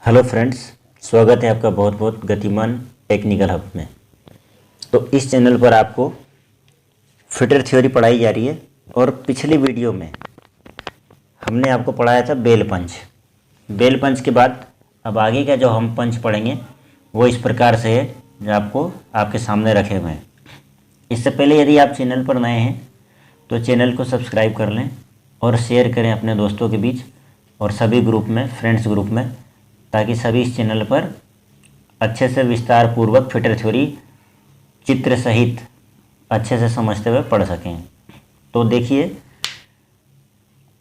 Hello friends, स्वागत है आपका बहुत बहुत गतिमान टेक्निकल हब में। तो इस चैनल पर आपको फिटर थ्योरी पढ़ाई जा रही है और पिछली वीडियो में हमने आपको पढ़ाया था बेल पंच। बेल पंच के बाद अब आगे का जो हम पंच पढ़ेंगे वो इस प्रकार से है जो आपको आपके सामने रखे हुए हैं। इससे पहले यदि आप चैनल पर नए हैं तो चैनल को सब्सक्राइब कर लें और शेयर करें अपने दोस्तों के बीच और सभी ग्रुप में, फ्रेंड्स ग्रुप में, ताकि सभी इस चैनल पर अच्छे से विस्तार पूर्वक फिटर थ्योरी चित्र सहित अच्छे से समझते हुए पढ़ सकें। तो देखिए,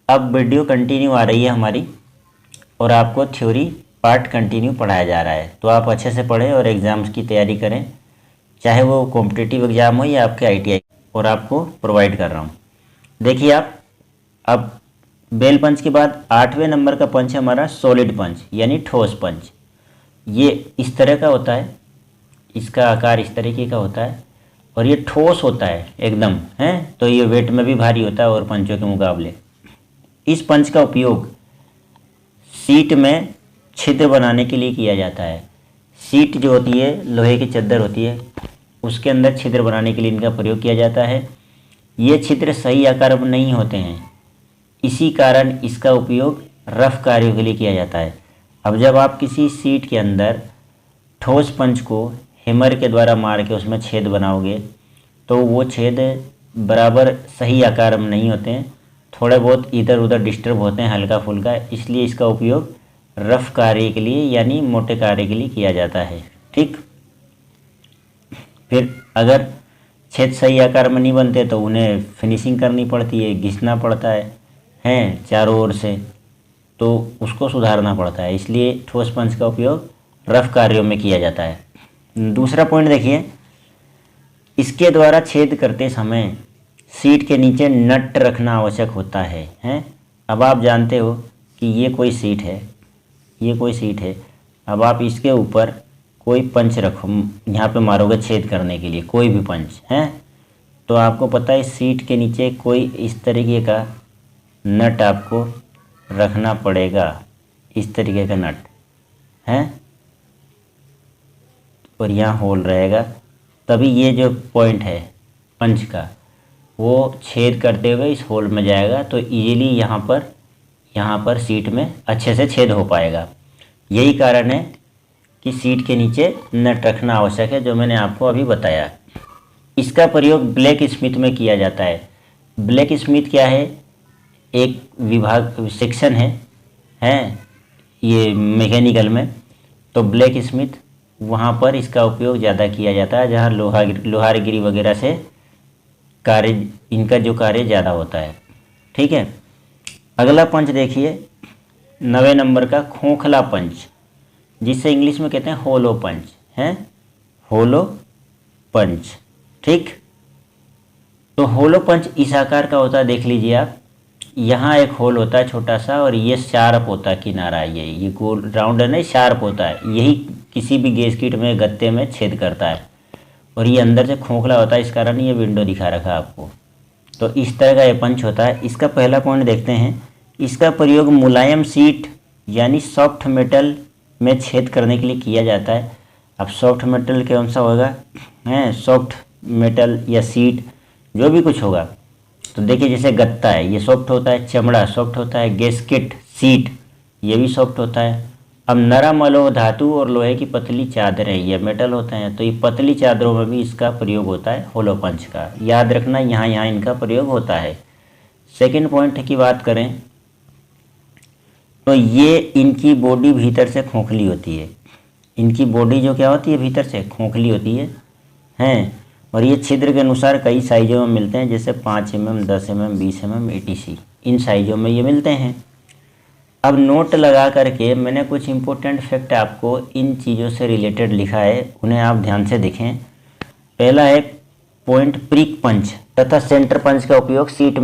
अब वीडियो कंटिन्यू आ रही है हमारी और आपको थ्योरी पार्ट कंटिन्यू पढ़ाया जा रहा है। तो आप अच्छे से पढ़ें और एग्ज़ाम्स की तैयारी करें, चाहे वो कॉम्पिटिटिव एग्ज़ाम हो या आपके ITI, और आपको प्रोवाइड कर रहा हूँ। देखिए आप, अब बेल पंच के बाद 8वें नंबर का पंच है हमारा सॉलिड पंच यानी ठोस पंच। ये इस तरह का होता है, इसका आकार इस तरीके का होता है और ये ठोस होता है एकदम, है तो ये वेट में भी भारी होता है और पंचों के मुकाबले। इस पंच का उपयोग सीट में छिद्र बनाने के लिए किया जाता है। सीट जो होती है, लोहे की चद्दर होती है, उसके अंदर छिद्र बनाने के लिए इनका प्रयोग किया जाता है। ये छिद्र सही आकार में नहीं होते हैं, इसी कारण इसका उपयोग रफ कार्यों के लिए किया जाता है। अब जब आप किसी सीट के अंदर ठोस पंच को हैमर के द्वारा मार के उसमें छेद बनाओगे तो वो छेद बराबर सही आकार में नहीं होते हैं, थोड़े बहुत इधर उधर डिस्टर्ब होते हैं हल्का फुल्का, इसलिए इसका उपयोग रफ कार्य के लिए यानी मोटे कार्य के लिए किया जाता है। ठीक, फिर अगर छेद सही आकार में नहीं बनते तो उन्हें फिनिशिंग करनी पड़ती है, घिसना पड़ता है चारों ओर से, तो उसको सुधारना पड़ता है, इसलिए ठोस पंच का उपयोग रफ कार्यों में किया जाता है। दूसरा पॉइंट देखिए, इसके द्वारा छेद करते समय सीट के नीचे नट रखना आवश्यक होता है, हैं। अब आप जानते हो कि ये कोई सीट है, ये कोई सीट है। अब आप इसके ऊपर कोई पंच रखो, यहाँ पे मारोगे छेद करने के लिए कोई भी पंच, हैं, तो आपको पता है सीट के नीचे कोई इस तरीके का नट आपको रखना पड़ेगा, इस तरीके का नट है, और यहाँ होल रहेगा, तभी ये जो पॉइंट है पंच का वो छेद करते हुए इस होल में जाएगा, तो इजीली यहाँ पर सीट में अच्छे से छेद हो पाएगा। यही कारण है कि सीट के नीचे नट रखना आवश्यक है, जो मैंने आपको अभी बताया। इसका प्रयोग ब्लैक स्मिथ में किया जाता है। ब्लैक स्मिथ क्या है? एक विभाग सेक्शन है ये मैकेनिकल में। तो ब्लैक स्मिथ वहाँ पर इसका उपयोग ज़्यादा किया जाता है, जहाँ लोहारगिरी वगैरह से कार्य, इनका जो कार्य ज़्यादा होता है। ठीक है, अगला पंच देखिए 9वें नंबर का खोखला पंच, जिसे इंग्लिश में कहते हैं होलो पंच, है होलो पंच। ठीक, तो होलो पंच इस आकार का होता है, देख लीजिए आप, यहाँ एक होल होता है छोटा सा और ये शार्प होता है किनारा, ये गोल राउंड है ना, शार्प होता है, यही किसी भी गैस्केट में, गत्ते में छेद करता है, और ये अंदर से खोखला होता है, इस कारण ये विंडो दिखा रखा आपको। तो इस तरह का ये पंच होता है। इसका पहला पॉइंट देखते हैं, इसका प्रयोग मुलायम सीट यानी सॉफ्ट मेटल में छेद करने के लिए किया जाता है। अब सॉफ्ट मेटल कौन सा होगा, है सॉफ्ट मेटल या सीट जो भी कुछ होगा, तो देखिए जैसे गत्ता है ये सॉफ्ट होता है, चमड़ा सॉफ्ट होता है, गैस्केट सीट ये भी सॉफ्ट होता है। अब नरम अलोह धातु और लोहे की पतली चादरें ये मेटल होते हैं, तो ये पतली चादरों में भी इसका प्रयोग होता है होलो पंच का, याद रखना यहाँ इनका प्रयोग होता है। सेकंड पॉइंट की बात करें तो ये इनकी बॉडी भीतर से खोखली होती है, इनकी बॉडी जो क्या होती है भीतर से खोखली होती है, हैं, और ये छिद्र के अनुसार कई साइज़ों में मिलते हैं, जैसे 5 mm, 10 mm, 20 mm etc, इन साइज़ों में ये मिलते हैं। अब नोट लगा करके मैंने कुछ इम्पोर्टेंट फैक्ट आपको इन चीज़ों से रिलेटेड लिखा है, उन्हें आप ध्यान से देखें। पहला है पॉइंट प्रिक पंच तथा सेंटर पंच का उपयोग सीट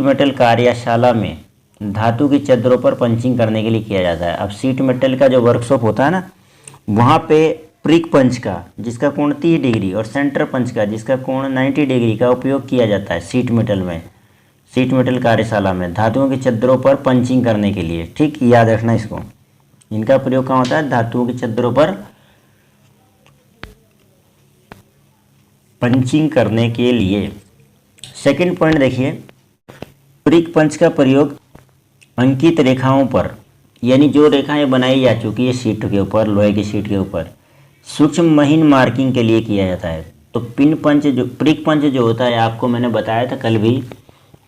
मेटल कार्यशाला में धातु की चद्दरों पर पंचिंग करने के लिए किया जाता है। अब सीट मेटल का जो वर्कशॉप होता है ना, वहाँ पे प्रिक पंच का जिसका कोण 30 डिग्री और सेंटर पंच का जिसका कोण 90 डिग्री का उपयोग किया जाता है सीट मेटल में। शीट मेटल कार्यशाला में धातुओं की चद्दरों पर पंचिंग करने के लिए, ठीक, याद रखना इसको। इनका प्रयोग कहाँ होता है? धातुओं की चद्दरों पर पंचिंग करने के लिए। सेकंड पॉइंट देखिए, प्रिक पंच का प्रयोग अंकित रेखाओं पर, यानी जो रेखाएं बनाई जा चुकी है शीट के ऊपर, लोहे की शीट के ऊपर, सूक्ष्म महीन मार्किंग के लिए किया जाता है। तो पिन पंच जो प्रिक पंच जो होता है, आपको मैंने बताया था कल भी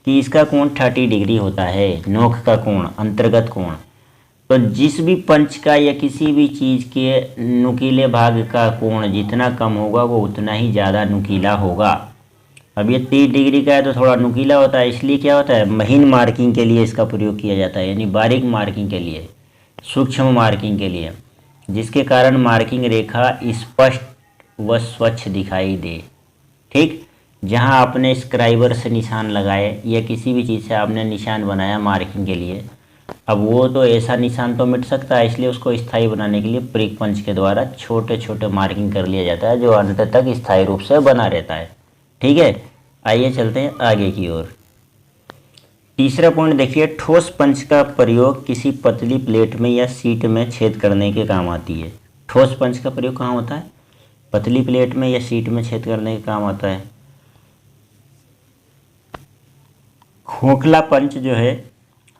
कि इसका कोण 30 डिग्री होता है, नोक का कोण, अंतर्गत कोण। तो जिस भी पंच का या किसी भी चीज़ के नुकीले भाग का कोण जितना कम होगा वो उतना ही ज़्यादा नुकीला होगा। अब ये 30 डिग्री का है तो थोड़ा नुकीला होता है, इसलिए क्या होता है, महीन मार्किंग के लिए इसका प्रयोग किया जाता है, यानी बारीक मार्किंग के लिए, सूक्ष्म मार्किंग के लिए, जिसके कारण मार्किंग रेखा स्पष्ट व स्वच्छ दिखाई दे। ठीक, जहां आपने स्क्राइबर से निशान लगाए या किसी भी चीज़ से आपने निशान बनाया मार्किंग के लिए, अब वो तो ऐसा निशान तो मिट सकता है, इसलिए उसको स्थायी बनाने के लिए प्रिक पंच के द्वारा छोटे छोटे मार्किंग कर लिया जाता है, जो अंत तक स्थायी रूप से बना रहता है। ठीक है, आइए चलते हैं आगे की ओर। तीसरा पॉइंट देखिए, ठोस पंच का प्रयोग किसी पतली प्लेट में या शीट में छेद करने के काम आती है। ठोस पंच का प्रयोग कहाँ होता है? पतली प्लेट में या शीट में छेद करने के काम आता है। खोखला पंच जो है,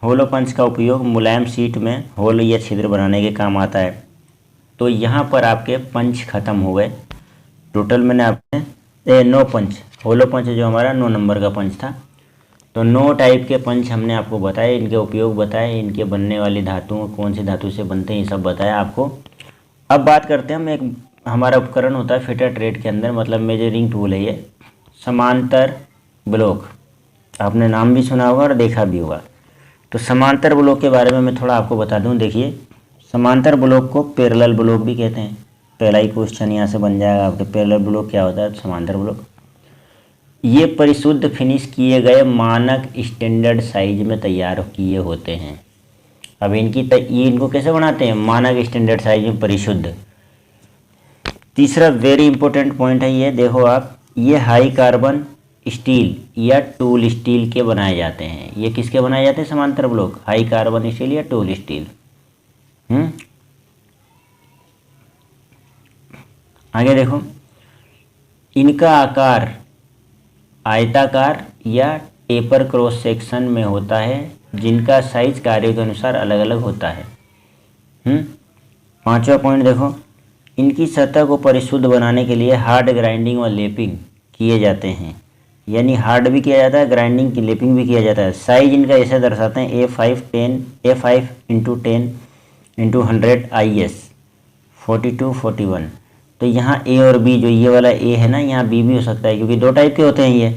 होलो पंच का उपयोग मुलायम शीट में होल या छिद्र बनाने के काम आता है। तो यहाँ पर आपके पंच खत्म हो गए। टोटल मैंने आपने 9 पंच, होलो पंच जो हमारा 9 नंबर का पंच था, तो 9 टाइप के पंच हमने आपको बताए, इनके उपयोग बताए, इनके बनने वाली धातुओं कौन सी धातु से बनते हैं, ये सब बताया आपको। अब बात करते हैं हम, एक हमारा उपकरण होता है फिटर ट्रेड के अंदर, मतलब मेजरिंग टूल है ये, समांतर ब्लॉक। आपने नाम भी सुना होगा और देखा भी होगा। तो समांतर ब्लॉक के बारे में मैं थोड़ा आपको बता दूं। देखिए, समांतर ब्लॉक को पैरेलल ब्लॉक भी कहते हैं। पहला ही क्वेश्चन यहाँ से बन जाएगा आपके, पैरेलल ब्लॉक क्या होता है, समांतर ब्लॉक। ये परिशुद्ध फिनिश किए गए मानक स्टैंडर्ड साइज में तैयार किए होते हैं। अब ये इनको कैसे बनाते हैं? मानक स्टैंडर्ड साइज में परिशुद्ध। तीसरा वेरी इंपॉर्टेंट पॉइंट है ये, देखो आप, ये हाई कार्बन स्टील या टूल स्टील के बनाए जाते हैं। ये किसके बनाए जाते हैं? समांतर ब्लॉक, हाई कार्बन स्टील या टूल स्टील। आगे देखो, इनका आकार आयताकार या टेपर क्रॉस सेक्शन में होता है, जिनका साइज कार्य के अनुसार अलग अलग होता है। पांचवा पॉइंट देखो, इनकी सतह को परिशुद्ध बनाने के लिए हार्ड ग्राइंडिंग और लेपिंग किए जाते हैं। यानी हार्ड भी किया जाता है, ग्राइंडिंग की लेपिंग भी किया जाता है। साइज इनका ऐसे दर्शाते हैं, A5 इंटू 10 इंटू 100 IS 42 41। तो यहाँ A और B, जो ये वाला A है ना, यहाँ B भी हो सकता है, क्योंकि 2 टाइप के होते हैं ये।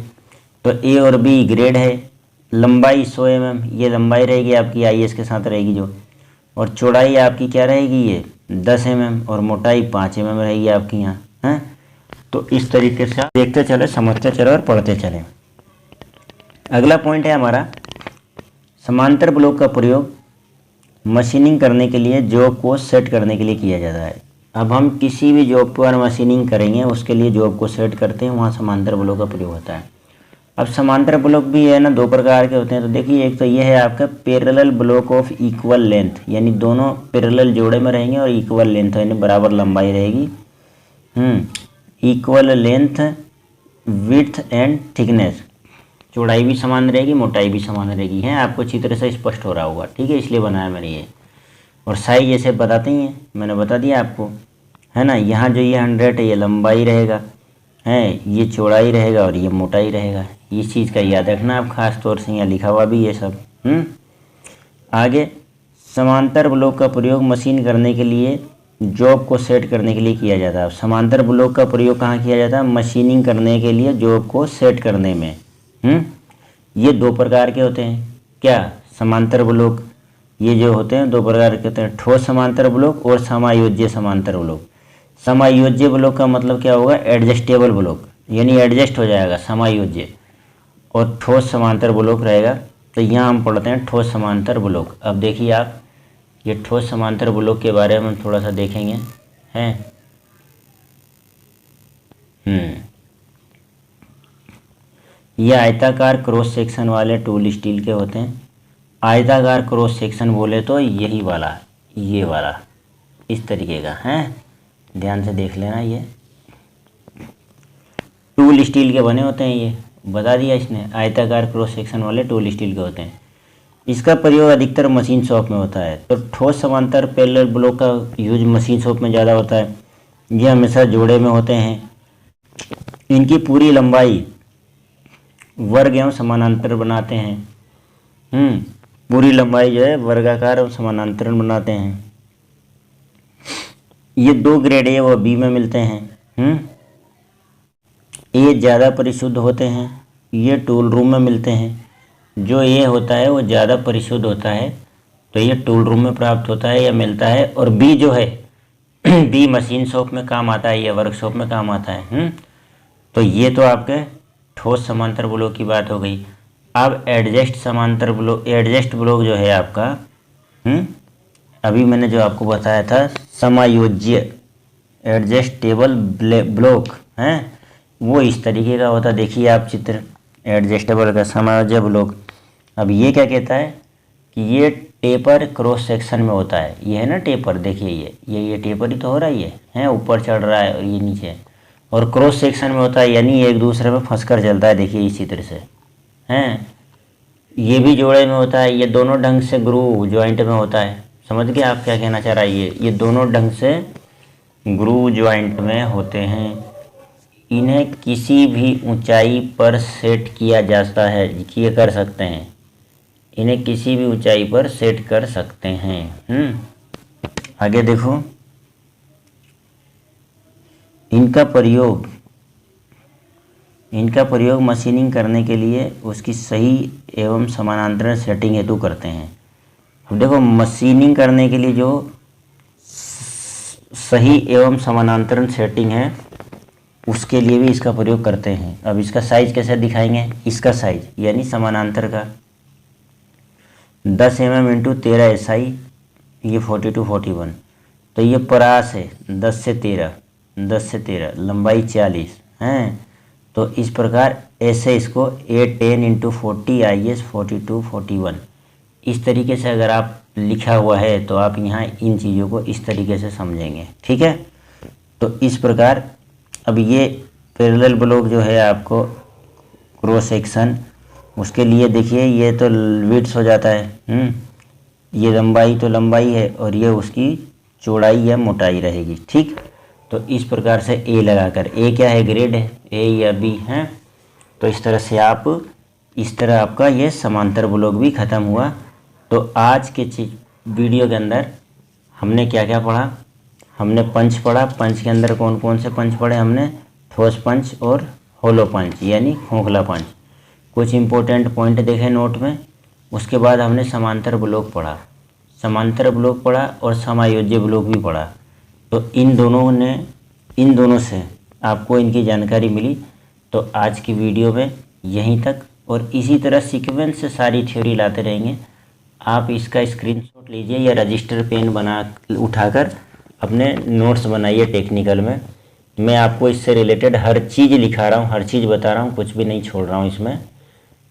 तो A और B ग्रेड है। लंबाई 100 mm, ये लंबाई रहेगी आपकी IS के साथ रहेगी जो, और चौड़ाई आपकी क्या रहेगी, ये 10 mm, और मोटाई 5 mm रहेगी आपकी यहाँ है। तो इस तरीके से आप देखते चले, समझते चले और पढ़ते चले। अगला पॉइंट है हमारा, समांतर ब्लॉक का प्रयोग मशीनिंग करने के लिए जॉब को सेट करने के लिए किया जाता है। अब हम किसी भी जॉब पर मशीनिंग करेंगे, उसके लिए जॉब को सेट करते हैं, वहाँ समांतर ब्लॉक का प्रयोग होता है। अब समांतर ब्लॉक भी है ना, 2 प्रकार के होते हैं। तो देखिए, एक तो ये है आपका parallel block of equal length, यानी दोनों पैरेलल जोड़े में रहेंगे और इक्वल लेंथ, यानी बराबर लंबाई रहेगी। Equal length, width and thickness, चौड़ाई भी समान रहेगी, मोटाई भी समान रहेगी, है आपको अच्छी तरह से स्पष्ट हो रहा होगा। ठीक है, इसलिए बनाया मैंने ये। और साइज जैसे बताते ही हैं, मैंने बता दिया आपको, है ना। यहाँ जो ये 100 है, ये लंबाई रहेगा, है, ये चौड़ाई रहेगा और ये मोटाई रहेगा। इस चीज़ का याद रखना आप, खास तौर से यहाँ लिखा हुआ भी ये सब। आगे, समांतर ब्लॉक का प्रयोग मशीन करने के लिए, जॉब को सेट करने के लिए किया जाता है। समांतर ब्लॉक का प्रयोग कहाँ किया जाता है? मशीनिंग करने के लिए, जॉब को सेट करने में। ये 2 प्रकार के होते हैं। क्या? समांतर ब्लॉक ये जो होते हैं 2 प्रकार के होते हैं, ठोस समांतर ब्लॉक और समायोज्य समांतर ब्लॉक। समायोज्य ब्लॉक का मतलब क्या होगा? एडजस्टेबल ब्लॉक, यानी एडजस्ट हो जाएगा, समायोज्य। और ठोस समांतर ब्लॉक रहेगा। तो यहाँ हम पढ़ते हैं ठोस समांतर ब्लॉक। अब देखिए आप, ये ठोस समांतर ब्लॉक के बारे में हम थोड़ा सा देखेंगे, हैं। ये आयताकार क्रॉस सेक्शन वाले टूल स्टील के होते हैं। आयताकार क्रॉस सेक्शन बोले तो यही वाला, ये वाला इस तरीके का है, ध्यान से देख लेना। ये टूल स्टील के बने होते हैं, ये बता दिया इसने, आयताकार क्रॉस सेक्शन वाले टूल स्टील के होते हैं। इसका प्रयोग अधिकतर मशीन शॉप में होता है। तो ठोस समांतर पैरेलल ब्लॉक का यूज मशीन शॉप में ज़्यादा होता है। ये हमेशा जोड़े में होते हैं। इनकी पूरी लंबाई वर्ग एवं समानांतर बनाते हैं। पूरी लंबाई जो है वर्गाकार और समानांतर बनाते हैं। ये 2 ग्रेड ए व बी में मिलते हैं। ये ज़्यादा परिशुद्ध होते हैं, ये टूल रूम में मिलते हैं। जो ये होता है वो ज़्यादा परिशुद्ध होता है, तो ये टूल रूम में प्राप्त होता है या मिलता है। और बी जो है बी मशीन शॉप में काम आता है या वर्कशॉप में काम आता है। तो ये तो आपके ठोस समांतर ब्लॉक की बात हो गई। अब एडजस्ट समांतर ब्लॉक, एडजस्ट ब्लॉक जो है आपका, अभी मैंने जो आपको बताया था समायोज्य एडजस्टेबल ब्लॉक है, वो इस तरीके का होता है। देखिए आप चित्र एडजस्टेबल का समायोज्य ब्लॉक। अब ये क्या कहता है कि ये टेपर क्रॉस सेक्शन में होता है। ये है ना टेपर, देखिए ये टेपर ही तो हो रहा ही है, ऊपर चढ़ रहा है और ये नीचे है। और क्रॉस सेक्शन में होता है, यानी एक दूसरे में फंस कर चलता है। देखिए इस चित्र से हैं, ये भी जोड़े में होता है। ये दोनों ढंग से ग्रूव जॉइंट में होता है। समझ गए आप क्या कहना चाह रहा है? ये दोनों ढंग से ग्रूव जॉइंट में होते हैं। इन्हें किसी भी ऊंचाई पर सेट किया जाता है, ये कर सकते हैं। इन्हें किसी भी ऊंचाई पर सेट कर सकते हैं। आगे देखो, इनका प्रयोग मशीनिंग करने के लिए उसकी सही एवं समानांतर सेटिंग हेतु करते हैं। अब देखो, मशीनिंग करने के लिए जो सही एवं समानांतर सेटिंग है उसके लिए भी इसका प्रयोग करते हैं। अब इसका साइज कैसे दिखाएंगे? इसका साइज यानी समानांतर का 10 mm इंटू 13 SI, ये 42-41। तो ये परास है 10 से 13, लंबाई 40 हैं। तो इस प्रकार ऐसे इसको A10 इंटू 40 IS 42-41 इस तरीके से अगर आप लिखा हुआ है तो आप यहाँ इन चीज़ों को इस तरीके से समझेंगे। ठीक है, तो इस प्रकार अब ये पैरेलल ब्लॉक जो है आपको क्रॉस सेक्शन, उसके लिए देखिए ये तो विड्थ हो जाता है। ये लंबाई तो लंबाई है और ये उसकी चौड़ाई या मोटाई रहेगी। ठीक, तो इस प्रकार से ए लगाकर, ए क्या है? ग्रेड है, ए या बी है। तो इस तरह से इस तरह आपका ये समांतर ब्लॉक भी ख़त्म हुआ। तो आज के वीडियो के अंदर हमने क्या क्या पढ़ा? हमने पंच पढ़ा। पंच के अंदर कौन कौन से पंच पढ़े हमने? ठोस पंच और होलो पंच यानी खोखला पंच। कुछ इम्पोर्टेंट पॉइंट देखे नोट में। उसके बाद हमने समांतर ब्लॉक पढ़ा और समायोज्य ब्लॉक भी पढ़ा। तो इन दोनों से आपको इनकी जानकारी मिली। तो आज की वीडियो में यहीं तक, और इसी तरह सीक्वेंस से सारी थ्योरी लाते रहेंगे। आप इसका स्क्रीनशॉट लीजिए या रजिस्टर पेन उठाकर अपने नोट्स बनाइए टेक्निकल में। मैं आपको इससे रिलेटेड हर चीज़ लिखा रहा हूँ, हर चीज़ बता रहा हूँ, कुछ भी नहीं छोड़ रहा हूँ इसमें।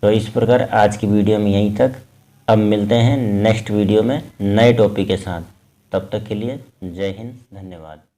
तो इस प्रकार आज की वीडियो में यहीं तक। अब मिलते हैं नेक्स्ट वीडियो में नए टॉपिक के साथ। तब तक के लिए जय हिंद, धन्यवाद।